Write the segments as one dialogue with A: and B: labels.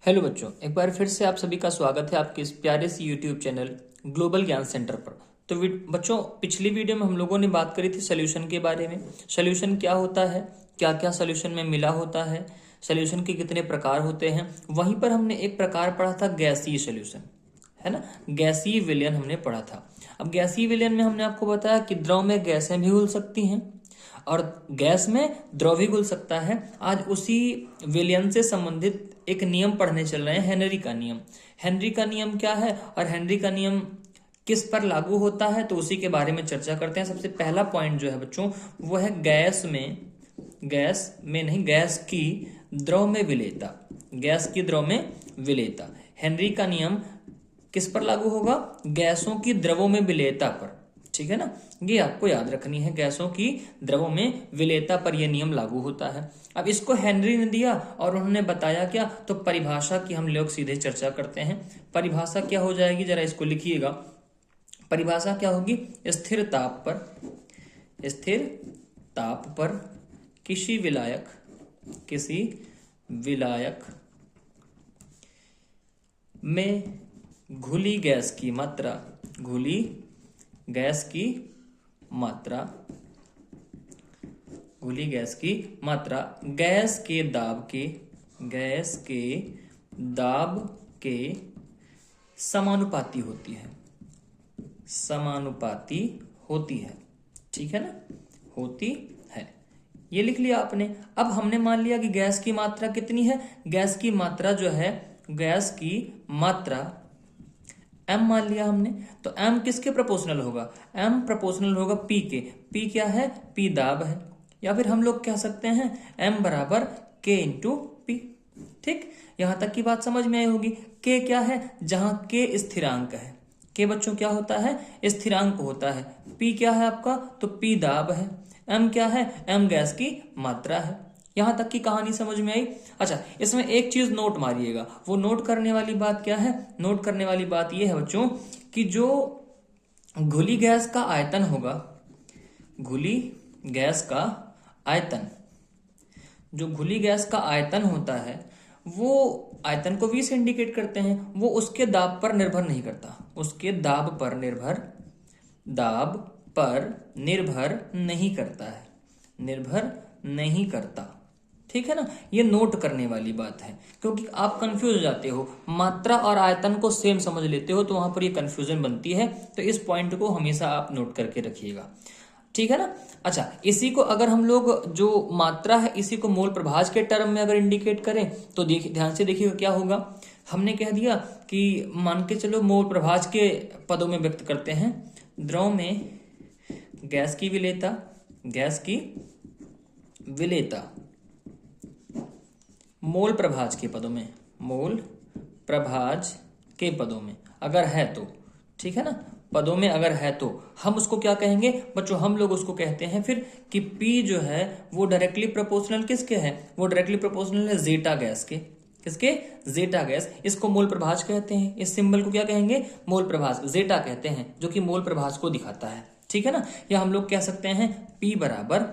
A: Hello बच्चों, एक बार फिर से आप सभी का स्वागत है आपके इस प्यारे सी यूट्यूब चैनल ग्लोबल ज्ञान सेंटर पर। तो बच्चों, पिछली वीडियो में हम लोगों ने बात करी थी सोल्यूशन के बारे में। सोल्यूशन क्या होता है, क्या क्या सोल्यूशन में मिला होता है, सोल्यूशन के कितने प्रकार होते हैं। वहीं पर हमने एक प्रकार पढ़ा था गैसीय सोल्यूशन, है ना। गैसीय विलयन हमने पढ़ा था। अब गैसीय विलयन में हमने आपको बताया कि द्रव में गैसें भी घुल सकती हैं और गैस में द्रव भी घुल सकता है। आज उसी विलयन से संबंधित एक नियम पढ़ने चल रहे हैं, हेनरी का नियम। हेनरी का नियम क्या है और हेनरी का नियम किस पर लागू होता है, तो उसी के बारे में चर्चा करते हैं। सबसे पहला पॉइंट जो है बच्चों, वो है गैस की द्रव में विलेयता। गैस की द्रव में विलेयता। हेनरी का नियम किस पर लागू होगा? गैसों की द्रवों में विलेयता पर। ठीक है ना, ये आपको याद रखनी है, गैसों की द्रवों में विलेयता पर यह नियम लागू होता है। अब इसको हेनरी ने दिया और उन्होंने बताया क्या, तो परिभाषा की हम लोग सीधे चर्चा करते हैं। परिभाषा क्या हो जाएगी, जरा इसको लिखिएगा। परिभाषा क्या होगी? स्थिर ताप पर किसी विलायक में घुली गैस की मात्रा गैस के दाब के समानुपाती होती है। ठीक है ना, होती है। ये लिख लिया आपने। अब हमने मान लिया कि गैस की मात्रा कितनी है। गैस की मात्रा m मान लिया हमने। तो m किसके प्रोपोर्शनल होगा? m प्रोपोर्शनल होगा p के। p क्या है? p दाब है, या फिर हम लोग कह सकते हैं m बराबर k इंटू पी। ठीक, यहां तक की बात समझ में आई होगी। k क्या है? जहां k स्थिरांक है। k बच्चों क्या होता है? स्थिरांक होता है। p क्या है आपका? तो p दाब है। m क्या है? m गैस की मात्रा है। यहां तक की कहानी समझ में आई। अच्छा, इसमें एक चीज नोट मारिएगा। वो नोट करने वाली बात क्या है? नोट करने वाली बात यह है बच्चों कि जो घुली गैस का आयतन होगा, जो घुली गैस का आयतन होता है, वो आयतन को V से इंडिकेट करते हैं। वो उसके दाब पर निर्भर नहीं करता। उसके दाब पर निर्भर नहीं करता। ठीक है ना, ये नोट करने वाली बात है, क्योंकि आप कंफ्यूज हो जाते हो। मात्रा और आयतन को सेम समझ लेते हो तो वहां पर ये कंफ्यूजन बनती है। तो इस पॉइंट को हमेशा आप नोट करके रखिएगा। ठीक है ना। अच्छा, इसी को अगर हम लोग जो मात्रा है इसी को मोल प्रभाज के टर्म में अगर इंडिकेट करें तो देखिए, ध्यान से देखिएगा क्या होगा। हमने कह दिया कि मान के चलो मोल प्रभाज के पदों में व्यक्त करते हैं। द्रव में गैस की विलेयता मोल प्रभाज के पदों में अगर है तो, ठीक है ना, पदों में अगर है तो हम उसको क्या कहेंगे बच्चों? हम लोग उसको कहते हैं फिर कि P जो है वो डायरेक्टली प्रोपोर्शनल किसके है? वो डायरेक्टली प्रोपोर्शनल है जेटा गैस के। किसके? जेटा गैस। इसको मोल प्रभाज कहते हैं। इस सिंबल को क्या कहेंगे? मोल प्रभाज, जेटा कहते हैं, जो कि मोल प्रभाज को दिखाता है। ठीक है ना, या हम लोग कह सकते हैं P बराबर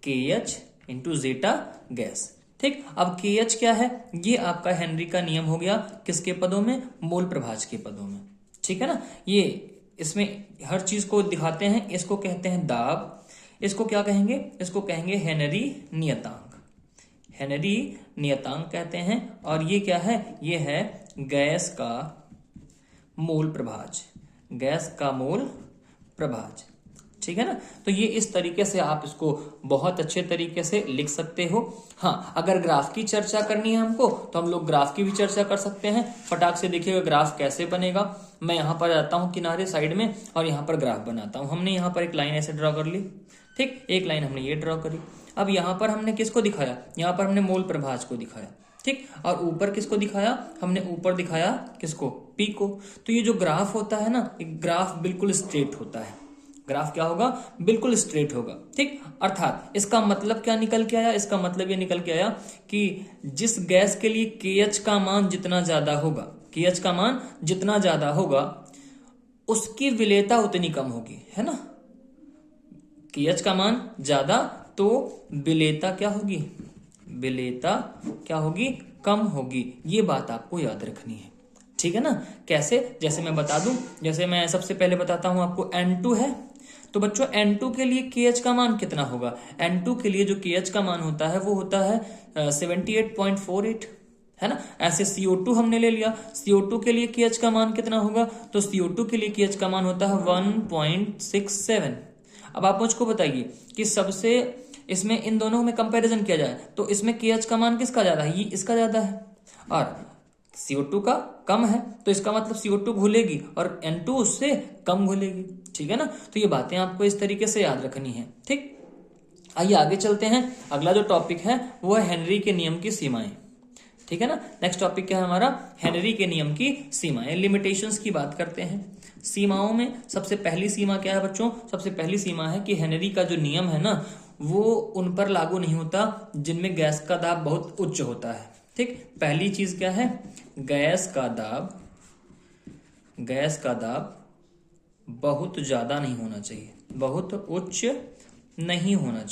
A: KH इंटू जेटा गैस। ठीक, अब KH क्या है? ये आपका हेनरी का नियम हो गया। किसके पदों में? मोल प्रभाज के पदों में। ठीक है ना, ये इसमें हर चीज को दिखाते हैं। इसको कहते हैं दाब। इसको क्या कहेंगे? इसको कहेंगे हेनरी नियतांक कहते हैं। और ये क्या है? ये है गैस का मोल प्रभाज। ठीक है ना, तो ये इस तरीके से आप इसको बहुत अच्छे तरीके से लिख सकते हो। हाँ, अगर ग्राफ की चर्चा करनी है हमको तो हम लोग ग्राफ की भी चर्चा कर सकते हैं। फटाक से देखिएगा ग्राफ कैसे बनेगा। मैं यहाँ पर आता हूँ किनारे साइड में और यहाँ पर ग्राफ बनाता हूँ। हमने यहाँ पर एक लाइन ऐसे ड्रॉ कर ली। ठीक, एक लाइन हमने ये ड्रॉ करी। अब यहाँ पर हमने किसको दिखाया? यहाँ पर हमने मोल प्रभाज को दिखाया। ठीक, और ऊपर किसको दिखाया? हमने ऊपर दिखाया किसको? P को। तो ये जो ग्राफ होता है ना, ग्राफ बिल्कुल स्ट्रेट होता है। ग्राफ क्या होगा? बिल्कुल स्ट्रेट होगा। ठीक, अर्थात इसका मतलब क्या निकल के आया? इसका मतलब ये निकल के आया कि जिस गैस के लिए KH का मान जितना ज्यादा होगा उसकी विलेयता उतनी कम होगी, है ना। KH का मान ज्यादा तो विलेयता क्या होगी? कम होगी। ये बात आपको याद रखनी है, ठीक है ना। कैसे, जैसे मैं बता दूं, जैसे मैं सबसे पहले बताता हूं आपको N2 है, तो बच्चों N2 के लिए KH का मान कितना होगा। N2 के लिए जो KH का मान होता है वो होता है 78.48, है ना। ऐसे CO2 हमने ले लिया, CO2 के लिए KH का मान कितना होगा, तो CO2 के लिए KH का मान होता है 1.67। अब आप मुझको बताइए कि सबसे इसमें इन दोनों में कंपैरिजन किया जाए तो इसमें KH का मान किसका ज्यादा है, ये इसका ज्यादा है, और CO2 का कम है, तो इसका मतलब CO2 घुलेगी और N2 उससे कम घुलेगी, ठीक है ना। तो ये बातें आपको इस तरीके से याद रखनी है, ठीक। आइए आगे चलते हैं। अगला जो टॉपिक है वो है हेनरी के नियम की सीमाएं, ठीक है ना। नेक्स्ट टॉपिक क्या है हमारा, हेनरी के नियम की सीमाएं, लिमिटेशंस की बात करते हैं। सीमाओं में सबसे पहली सीमा क्या है बच्चों, सबसे पहली सीमा है कि हेनरी का जो नियम है ना वो उन पर लागू नहीं होता जिनमें गैस का दाब बहुत उच्च होता है, ठीक। पहली चीज क्या है, गैस का दाब बहुत ज्यादा नहीं होना चाहिए, बहुत उच्च नहीं होना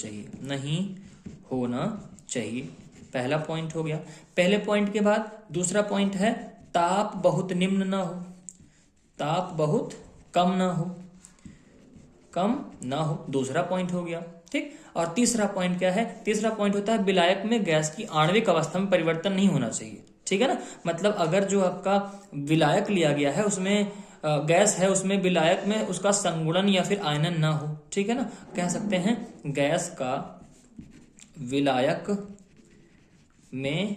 A: चाहिए, पहला पॉइंट हो गया। पहले पॉइंट के बाद दूसरा पॉइंट है ताप बहुत निम्न ना हो, ताप बहुत कम ना हो, दूसरा पॉइंट हो गया, ठीक। और तीसरा पॉइंट क्या है, तीसरा पॉइंट होता है विलायक में गैस की आणविक अवस्था में परिवर्तन नहीं होना चाहिए, ठीक है ना। मतलब अगर जो आपका विलायक लिया गया है उसमें गैस है, उसमें विलायक में उसका संगुणन या फिर आयनन ना हो, ठीक है ना। कह सकते हैं गैस का विलायक में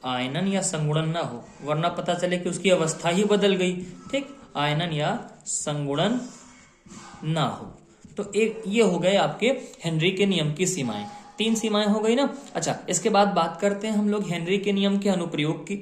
A: आयनन या संगुणन ना हो, वरना पता चले कि उसकी अवस्था ही बदल गई, ठीक। आयनन या संगुणन ना हो। तो एक ये हो गए आपके हेनरी के नियम की सीमाएं, 3 सीमाएं हो गई ना। अच्छा, इसके बाद बात करते हैं हम लोग हेनरी के नियम के अनुप्रयोग की,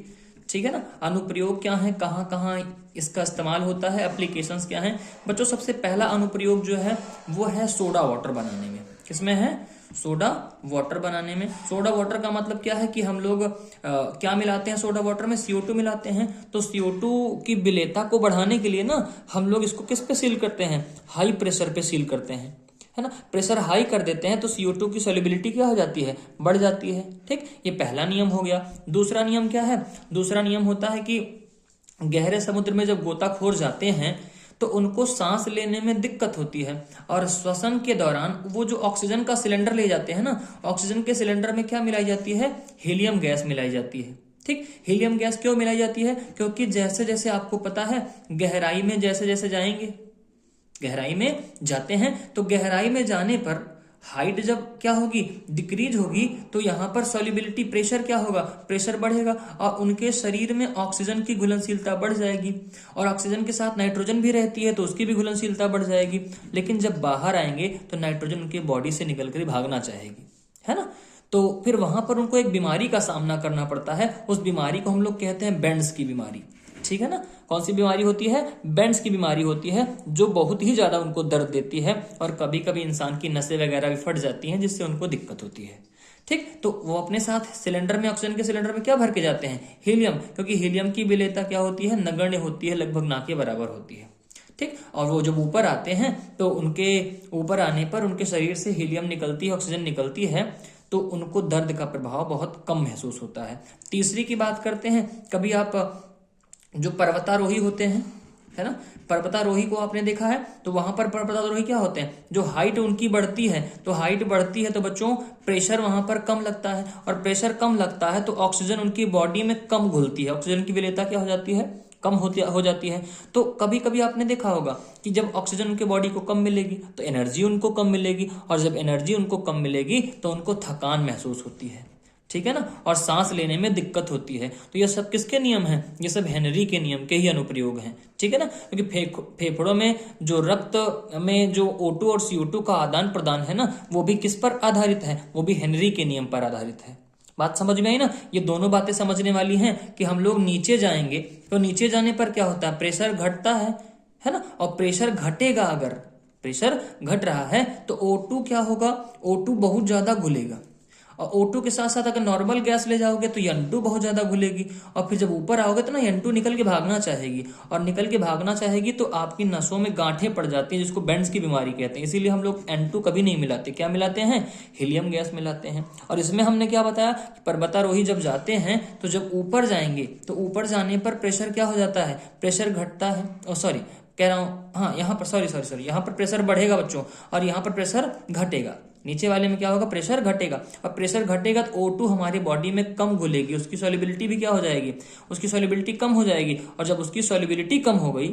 A: ठीक है ना। अनुप्रयोग क्या है, कहाँ कहाँ इसका इस्तेमाल होता है, एप्लीकेशंस क्या हैं बच्चों। सबसे पहला अनुप्रयोग जो है वो है सोडा वाटर बनाने में। किसमें है, सोडा वाटर बनाने में। सोडा वाटर का मतलब क्या है कि हम लोग क्या मिलाते हैं सोडा वाटर में, CO2 मिलाते हैं। तो CO2 की विलेयता को बढ़ाने के लिए ना हम लोग इसको किस पे सील करते हैं, हाई प्रेशर पे सील करते हैं, है ना। प्रेशर हाई कर देते हैं तो CO2 की सॉल्युबिलिटी क्या हो जाती है, बढ़ जाती है, ठीक। ये पहला नियम हो गया। दूसरा नियम क्या है, दूसरा नियम होता है कि गहरे समुद्र में जब गोताखोर जाते हैं तो उनको सांस लेने में दिक्कत होती है, और श्वसन के दौरान वो जो ऑक्सीजन का सिलेंडर ले जाते हैं ना, ऑक्सीजन के सिलेंडर में क्या मिलाई जाती है, हीलियम गैस मिलाई जाती है, ठीक। हीलियम गैस क्यों मिलाई जाती है, क्योंकि जैसे जैसे आपको पता है गहराई में जैसे जैसे जाएंगे, गहराई में जाते हैं तो गहराई में जाने पर हाइट जब क्या होगी, डिक्रीज होगी, तो यहाँ पर सॉल्युबिलिटी प्रेशर क्या होगा, प्रेशर बढ़ेगा, और उनके शरीर में ऑक्सीजन की घुलनशीलता बढ़ जाएगी, और ऑक्सीजन के साथ नाइट्रोजन भी रहती है तो उसकी भी घुलनशीलता बढ़ जाएगी। लेकिन जब बाहर आएंगे तो नाइट्रोजन उनके बॉडी से निकल कर भागना चाहेगी, है ना। तो फिर वहां पर उनको एक बीमारी का सामना करना पड़ता है, उस बीमारी को हम लोग कहते हैं बेंड्स की बीमारी, ठीक है ना। कौन सी बीमारी होती है, बेंड्स की बीमारी होती है, जो बहुत ही ज्यादा उनको दर्द देती है, और कभी कभी इंसान की नसें वगैरह भी फट जाती हैं जिससे उनको दिक्कत होती है, ठीक। तो वो अपने साथ सिलेंडर में, ऑक्सीजन के सिलेंडर में क्या भर के जाते हैं, हीलियम, क्योंकि हीलियम की विलेयता क्या होती है, नगण्य होती है, लगभग ना के बराबर होती है, ठीक। और वो जब ऊपर आते हैं तो उनके ऊपर आने पर उनके शरीर से हीलियम निकलती है, ऑक्सीजन निकलती है, तो उनको दर्द का प्रभाव बहुत कम महसूस होता है। तीसरी की बात करते हैं, कभी आप जो पर्वतारोही होते हैं, है ना, पर्वतारोही को आपने देखा है, तो वहां पर पर्वतारोही क्या होते हैं, जो हाइट उनकी बढ़ती है, तो हाइट बढ़ती है तो बच्चों प्रेशर वहां पर कम लगता है, और प्रेशर कम लगता है तो ऑक्सीजन उनकी बॉडी में कम घुलती है, ऑक्सीजन की विलेयता क्या हो जाती है, कम हो जाती है। तो कभी कभी आपने देखा होगा कि जब ऑक्सीजन उनके बॉडी को कम मिलेगी तो एनर्जी उनको कम मिलेगी, और जब एनर्जी उनको कम मिलेगी तो उनको थकान महसूस होती है, ठीक है ना, और सांस लेने में दिक्कत होती है। तो ये सब किसके नियम हैं, ये सब हेनरी के नियम के ही अनुप्रयोग हैं, ठीक है ना। क्योंकि फेफड़ों में जो रक्त में जो O2 और CO2 का आदान प्रदान है ना, वो भी किस पर आधारित है, वो भी हेनरी के नियम पर आधारित है। बात समझ में आई ना। ये दोनों बातें समझने वाली हैं कि हम लोग नीचे जाएंगे तो नीचे जाने पर क्या होता है, प्रेशर घटता है ना, और प्रेशर घटेगा, अगर प्रेशर घट रहा है तो O2 क्या होगा, O2 बहुत ज्यादा घुलेगा, और O2 के साथ साथ अगर नॉर्मल गैस ले जाओगे तो N2 बहुत ज्यादा घुलेगी, और फिर जब ऊपर आओगे तो ना N2 निकल के भागना चाहेगी, और निकल के भागना चाहेगी तो आपकी नसों में गांठें पड़ जाती हैं, जिसको बेंड्स की बीमारी कहते हैं। इसीलिए हम लोग N2 कभी नहीं मिलाते, क्या मिलाते हैं, हीलियम गैस मिलाते हैं। और इसमें हमने क्या बताया कि पर्वतारोही जब जाते हैं तो जब ऊपर जाएंगे तो ऊपर जाने पर प्रेशर क्या हो जाता है, प्रेशर घटता है, सॉरी कह रहा हूँ, हाँ यहाँ पर सॉरी यहाँ पर प्रेशर बढ़ेगा बच्चों, और यहाँ पर प्रेशर घटेगा। नीचे वाले में क्या होगा, प्रेशर घटेगा, और प्रेशर घटेगा तो O2 हमारी बॉडी में कम घुलेगी, उसकी सॉल्युबिलिटी भी क्या हो जाएगी, उसकी सॉल्युबिलिटी कम हो जाएगी। और जब उसकी सॉल्युबिलिटी कम हो गई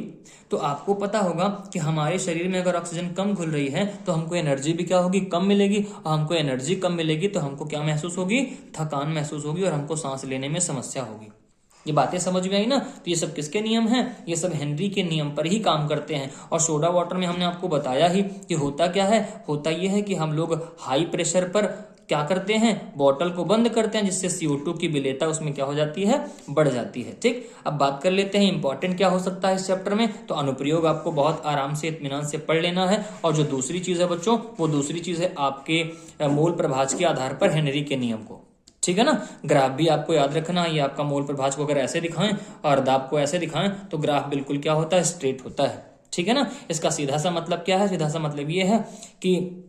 A: तो आपको पता होगा कि हमारे शरीर में अगर ऑक्सीजन कम घुल रही है तो हमको एनर्जी भी क्या होगी, कम मिलेगी, और हमको एनर्जी कम मिलेगी तो हमको क्या महसूस होगी, थकान महसूस होगी, और हमको सांस लेने में समस्या होगी। ये बातें समझ में आई ना। तो ये सब किसके नियम हैं, ये सब हेनरी के नियम पर ही काम करते हैं। और सोडा वाटर में हमने आपको बताया ही कि होता क्या है, होता ये है कि हम लोग हाई प्रेशर पर क्या करते हैं, बॉटल को बंद करते हैं, जिससे CO2 की विलेयता उसमें क्या हो जाती है, बढ़ जाती है। ठीक, अब बात कर लेते हैं इंपॉर्टेंट क्या हो सकता है इस चैप्टर में। तो अनुप्रयोग आपको बहुत आराम से इत्मीनान से पढ़ लेना है। और जो दूसरी चीज है बच्चों, वो दूसरी चीज है आपके मोल प्रभाज के आधार पर हेनरी के नियम को, ठीक है ना। ग्राफ भी आपको याद रखना, ये आपका मोल प्रभाज को अगर ऐसे दिखाएं और दाब को ऐसे दिखाएं तो ग्राफ बिल्कुल क्या होता है, स्ट्रेट होता है, ठीक है ना। इसका सीधा सा मतलब क्या है, सीधा सा मतलब ये है कि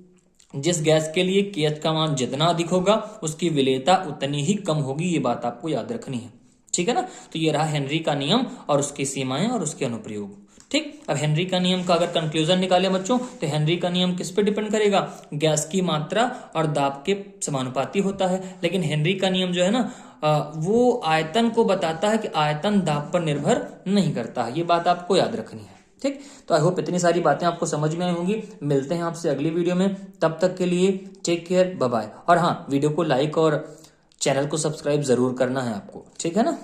A: जिस गैस के लिए KH का मान जितना अधिक होगा उसकी विलेयता उतनी ही कम होगी, ये बात आपको याद रखनी है, ठीक है ना। तो ये रहा हेनरी का नियम और उसकी सीमाएं और उसके अनुप्रयोग। ठीक, अब हेनरी का नियम का अगर कंक्लूजन निकाले बच्चों, तो हेनरी का नियम किस पे डिपेंड करेगा, गैस की मात्रा और दाब के समानुपाती होता है। लेकिन हेनरी का नियम जो है ना, वो आयतन को बताता है कि आयतन दाब पर निर्भर नहीं करता है, ये बात आपको याद रखनी है। ठीक, तो आई होप इतनी सारी बातें आपको समझ में आई होंगी। मिलते हैं आपसे अगली वीडियो में, तब तक के लिए टेक केयर, बाय बाय। और हाँ, वीडियो को लाइक और चैनल को सब्सक्राइब जरूर करना है आपको, ठीक है ना।